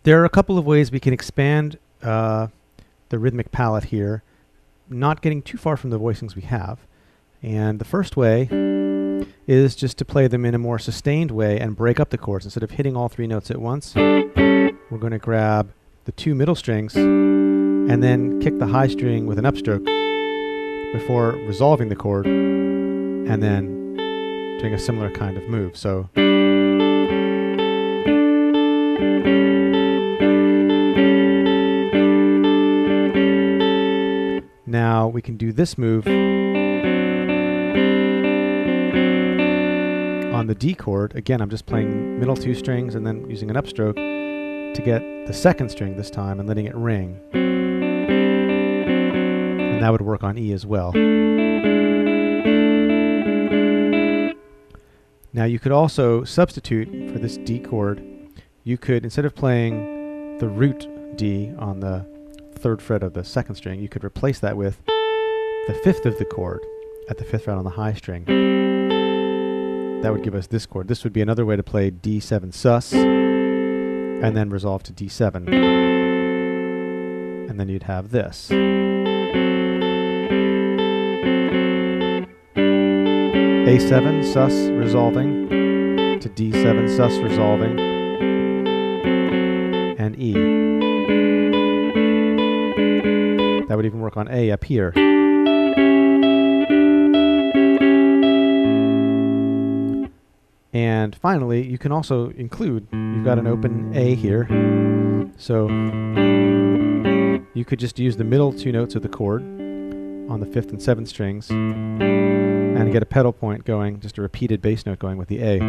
There are a couple of ways we can expand the rhythmic palette here, not getting too far from the voicings we have. And the first way is just to play them in a more sustained way and break up the chords. Instead of hitting all 3 notes at once, we're going to grab the 2 middle strings and then kick the high string with an upstroke before resolving the chord and then doing a similar kind of move. So now we can do this move on the D chord. Again, I'm just playing middle 2 strings and then using an upstroke to get the 2nd string this time and letting it ring. And that would work on E as well. Now you could also substitute for this D chord. You could, instead of playing the root D on the 3rd fret of the 2nd string, you could replace that with the 5th of the chord at the 5th fret on the high string. That would give us this chord. This would be another way to play D7 sus and then resolve to D7. And then you'd have this. A7 sus resolving to D7 sus resolving and E. That would even work on A up here. And finally, you can also include, you've got an open A here, so you could just use the middle 2 notes of the chord on the 5th and 7th strings and get a pedal point going, just a repeated bass note going with the A.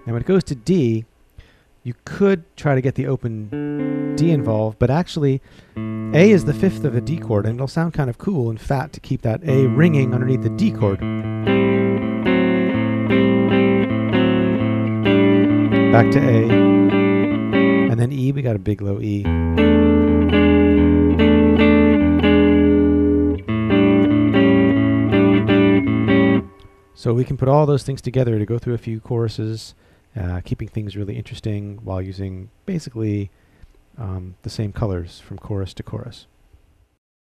Now when it goes to D, you could try to get the open D involved, but actually A is the 5th of a D chord, and it'll sound kind of cool and fat to keep that A ringing underneath the D chord. Back to A, and then E, we got a big low E. So we can put all those things together to go through a few choruses, keeping things really interesting while using basically the same colors from chorus to chorus.